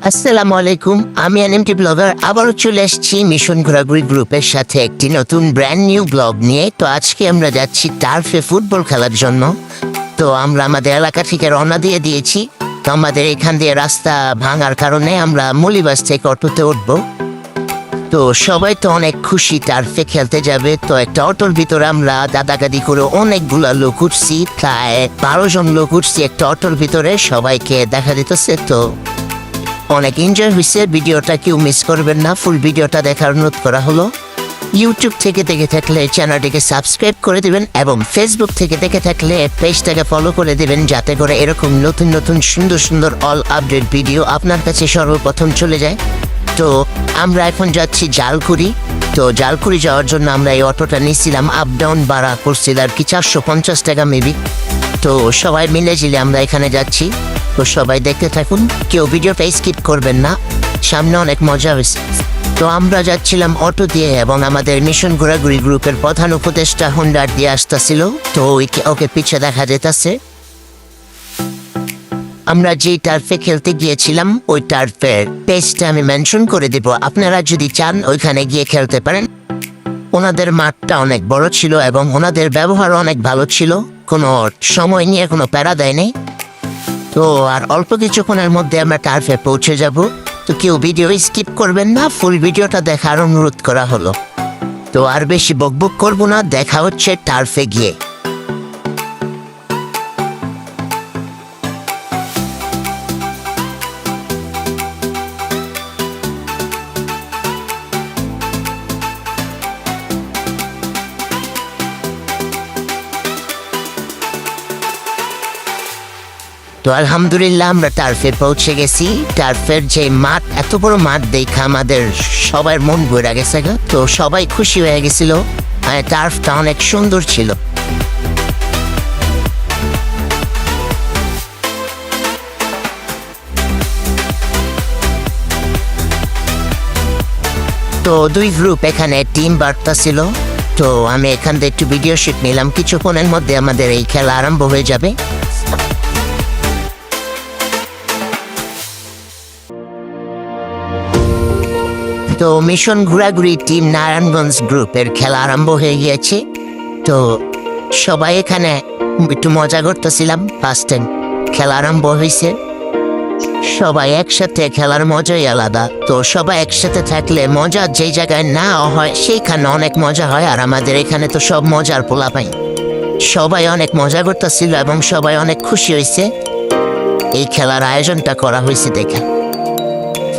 আসসালামু আলাইকুম, আমি এনএমটি ব্লগার আবারও চলে এসেছি মিশন ঘোরাঘুরি গ্রুপের সাথে একটি নতুন ব্র্যান্ড নিউ ব্লগ নিয়ে। তো আজকে আমরা যাচ্ছি টার্ফে ফুটবল খেলার জন্য। তো আমরা আমাদের এলাকা থেকে রওনা দিয়েছি। তো আমাদের এখান দিয়ে রাস্তা ভাঙার কারণে আমরা মুলিবাস থেকে অটোতে উঠবো। তো সবাই তো অনেক খুশি টার্ফে খেলতে যাবে। তো একটা অটোর ভিতরে আমরা দাদাগাদি করে অনেকগুলা লোক উঠছি, প্রায় 12 জন লোক উঠছি একটা অটোর ভিতরে। সবাইকে দেখা দিতেছে, তো অনেক এনজয় হয়েছে। ভিডিওটা কেউ মিস করবেন না, ফুল ভিডিওটা দেখার অনুরোধ করা হলো। ইউটিউব থেকে দেখে থাকলে চ্যানেলটিকে সাবস্ক্রাইব করে দিবেন এবং ফেসবুক থেকে দেখে থাকলে পেজটাকে ফলো করে দিবেন, যাতে করে এরকম নতুন নতুন সুন্দর সুন্দর অল আপডেট ভিডিও আপনার কাছে সর্বপ্রথম চলে যায়। তো আমরা এখন যাচ্ছি জালকুড়ি। তো জালকুড়ি যাওয়ার জন্য আমরা এই অটোটা নিয়েছিলাম, আপ ডাউন ভাড়া করছিল আর কি 450 টাকা মেবি। তো সবাই মিলে জিলে আমরা এখানে যাচ্ছি। তো সবাই দেখতে থাকুন, কেউ ভিডিওটা স্কিপ করবেন না, সামনে অনেক মজা হয়েছে। তো আমরা যাচ্ছিলাম অটো দিয়ে এবং আমাদের মিশন ঘোরাঘুরি গ্রুপের প্রধান উপদেষ্টা হুন্ডার দিয়ে আসতেছিল। তো ওকে পিছে দেখা যেতেছে। আমরা যে টার্ফে খেলতে গিয়েছিলাম ওই টার্ফের পেজটা আমি মেনশন করে দিব, আপনারা যদি চান ওইখানে গিয়ে খেলতে পারেন। ওনাদের মাঠটা অনেক বড় ছিল এবং ওনাদের ব্যবহার অনেক ভালো ছিল, কোনো সময় নিয়ে কোনো প্যারা দেয়নি। তো আর অল্প কিছুক্ষণের মধ্যে আমরা টার্ফে পৌঁছে যাব। তো কেউ ভিডিও স্কিপ করবেন না, ফুল ভিডিওটা দেখার অনুরোধ করা হলো। তো আর বেশি বকবক করবো না, দেখা হচ্ছে টার্ফে গিয়ে। তো আলহামদুলিল্লাহ আমরা টার্ফে পৌঁছে গেছি। টার্ফের যে মাঠ, এত বড় মাঠ দেখা আমাদের সবার মন ভরে গেছে। তো সবাই খুশি হয়ে গেছিল, টার্ফটা অনেক সুন্দর ছিল। তো দুই গ্রুপ এখানে টিম বার্তা ছিল। তো আমি এখান থেকে একটু ভিডিও শুট নিলাম, কিছুক্ষণের মধ্যে আমাদের এই খেলা আরম্ভ হয়ে যাবে। তো মিশন ঘোরাঘুরি টিম নারায়ণগঞ্জ গ্রুপের খেলা আরম্ভ হয়ে গিয়েছে। তো সবাই এখানে একটু মজা করতেছিলাম। ফার্স্ট টাইম খেলা আরম্ভ হয়েছে, সবাই একসাথে খেলার মজাই আলাদা। তো সবাই একসাথে থাকলে মজা যেই জায়গায় না হয় সেইখানে অনেক মজা হয়। আর আমাদের এখানে তো সব মজার পোলা পাই, সবাই অনেক মজা করতেছিল এবং সবাই অনেক খুশি হয়েছে এই খেলার আয়োজনটা করা হয়েছে দেখে।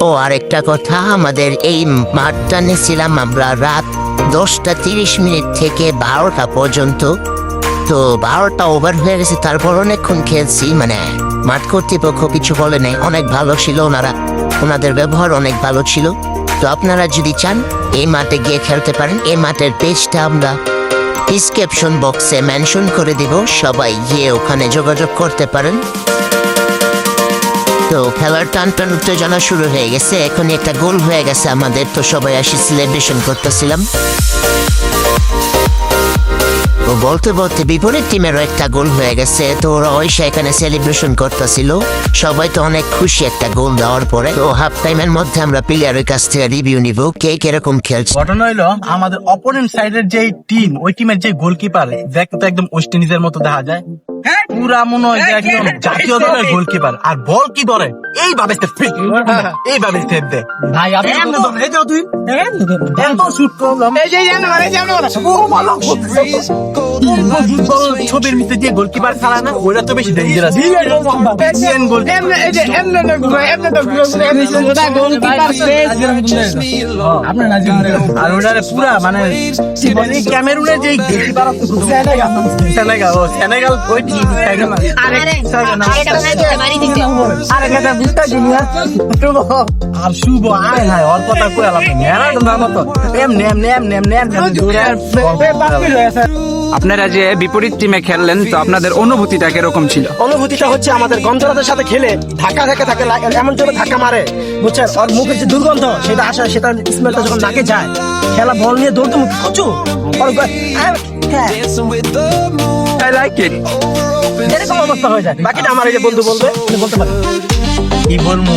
ও আরেকটা কথা, আমাদের এই মাঠটা নিয়েছিলাম আমরা রাত 10:30 থেকে 12টা পর্যন্ত। তো 12টা ওভার হয়ে গেছে, তারপর অনেকক্ষণ খেলছি। মানে মাঠ কর্তৃপক্ষ কিছু বলে নাই, অনেক ভালো ছিল ওনাদের ব্যবহার অনেক ভালো ছিল। তো আপনারা যদি চান এই মাঠে গিয়ে খেলতে পারেন। এই মাঠের পেজটা আমরা ডিসক্রিপশন বক্সে মেনশন করে দিব, সবাই গিয়ে ওখানে যোগাযোগ করতে পারেন। তো খেলার টান উত্তেজনা শুরু হয়ে গেছে, এখন একটা গোল হয়ে গেছে আমাদের। তো সবাই আসি সেলিব্রেশন করতেছিলাম। তো বলতে বলতে বিপরীত টিমেরও একটা গোল হয়ে গেছে। তো ওরা এখানে সেলিব্রেশন করতেছিল, সবাই তো অনেক খুশি একটা গোল দেওয়ার পরে। তো হাফ টাইমের মধ্যে আমরা প্লেয়ারের কাছ থেকে রিভিউ নিব, কে কিরকম খেলছে। ঘটনা হইলো, আমাদের অপোনেন্ট সাইডের যে টিম, ওই টিমের যে গোলকিপার দেখতে তো একদম ওয়েস্ট ইন্ডিজের মতো দেখা যায়, পুরা মনে হয় যে একদম জাতীয় দলের গোলকিপার। আর বল কি ধরে এইভাবে এইভাবে স্টেপ দেয়। ভাই আপনি ছবির ভিতরে যে গোলকিপার খেলা না, ওইটা তো বেশি ডেঞ্জারাস। আর ওটা পুরা মানে ক্যামেরুনের যে গোলকিপার সেনেগাল আর শুভ আয় নাই ওর কথা কই আলাদা মেরাডোনার মতো আপনারা যে বিপরীত টিমে খেললেন, তো আপনাদের অনুভূতিটা কিরকম ছিল? অনুভূতিটা হচ্ছে আমাদের গন্ধরাদের সাথে খেলে ধাক্কা থাকে এমন জন্য ধাক্কা মারে, বুঝছেন? ওর মুখের যে দুর্গন্ধ সেটা আসে, সেটা স্মেলটা যখন নাকে যায়, খেলা বল নিয়ে দৌড়তে মুখ কচু এরকম অবস্থা হয়ে যায়। বাকিটা আমার এই যে বন্ধু বলবে, বলতে পারে কি বলবো।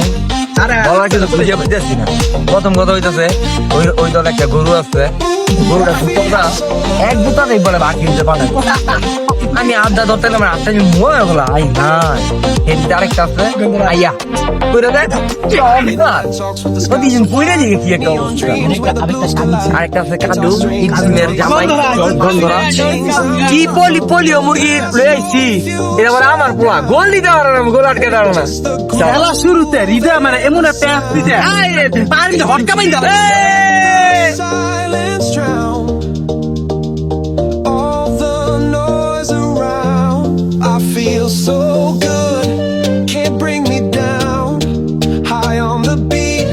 বলার কিছু খুঁজে পাইতেছি না। প্রথম কথা হইতেছে ওই দল একটা গরু আছে, গরুটা দুটা এক দুটাতেই বলে বাকি দিতে পারে। আমি আড্ডা ধরতে গেলাম, আড্ডা মনে হলো আই না এদিকে আরেকটা আছে আইয়া কইরা দেখ প্রতিদিন কইরা দিকে কি একটা অবস্থা। আরেকটা আছে কাদু ইসমের জামাই গন্ধরা কি পোলিও মুরগি লইছি, এটা আবার আমার পোয়া গোল দিতে পারে না, গোল আটকে পারে না। খেলা শুরুতে হৃদয় মানে এমন একটা দিতে পানি হটকা বাইন্দা Silence drown all the noise around. I feel so good, can't bring me down. High on the beat,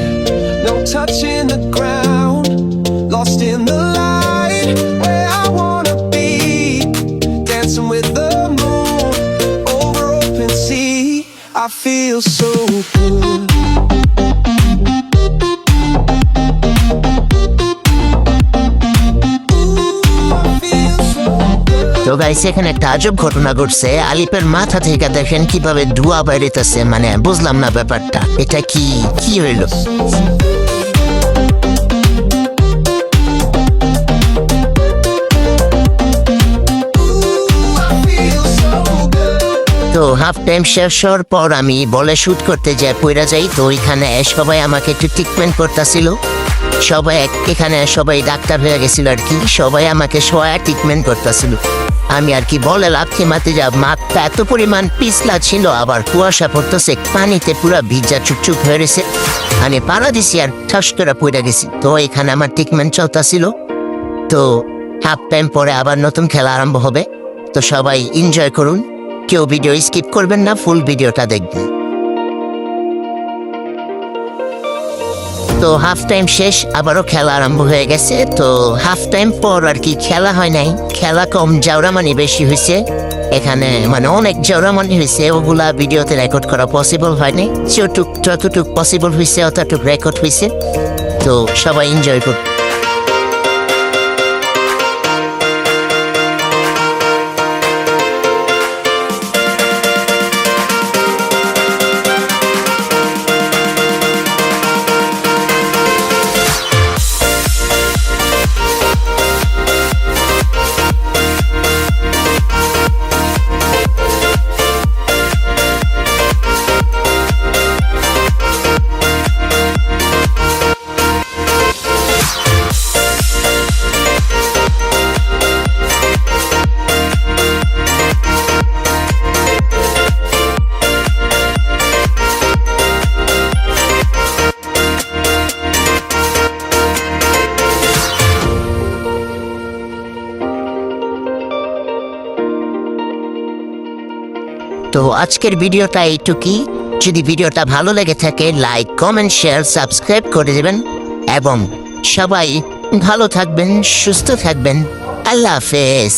no touching the ground. Lost in the light, where I wanna be. Dancing with the moon over open sea. I feel so good. তো guys এখানে একটা আজব ঘটনা ঘটছে। আলিপের মাথা থেকে দেখেন কিভাবে ধোঁয়া বেরিতেছে, মানে বুঝলাম না ব্যাপারটা, এটা কি হইল? তো হাফ টাইম শেষ হওয়ার পর আমি বলে শুট করতে যাই পইরা যাই। তো ওইখানে সবাই আমাকে একটু ট্রিটমেন্ট করতেছিল, সবাই ডাক্তার হয়ে গেছিল আর কি, সবাই আমাকে সবাই ট্রিটমেন্ট করতেছিল। আমি আর কি বলে লাফতে মারতে যাব, মাঠটা এত পরিমাণ পিছলা ছিল, আবার কুয়াশা পড়তেছে, পানিতে পুরো ভিজা চুপচুপ হয়ে গেছে। আমি পাড়া দিছি আর ঠাস করে পড়ে গেছি। তো এখানে আমার ট্রিটমেন্ট চলতেছিল। তো হাফ টাইম পরে আবার নতুন খেলা আরম্ভ হবে। তো সবাই এনজয় করুন, কেউ ভিডিও স্কিপ করবেন না, ফুল ভিডিওটা দেখবেন। তো হাফ টাইম শেষ, আবারও খেলা আরম্ভ হয়ে গেছে। তো হাফ টাইম পর আর কি খেলা হয় নাই, খেলা কম, জাউরামানি বেশি হয়েছে এখানে, মানে অনেক জাউরামানি হয়েছে, ওগুলা ভিডিওতে রেকর্ড করা পসিবল হয়নি। যতটুক পসিবল হয়েছে অতটুক রেকর্ড হয়েছে। তো সবাই এনজয় করুন। তো আজকের ভিডিওটা এইটুকুই। যদি ভিডিওটা ভালো লেগে থাকে লাইক, কমেন্ট, শেয়ার, সাবস্ক্রাইব করে দেবেন এবং সবাই ভালো থাকবেন, সুস্থ থাকবেন। আল্লাহ হাফেজ।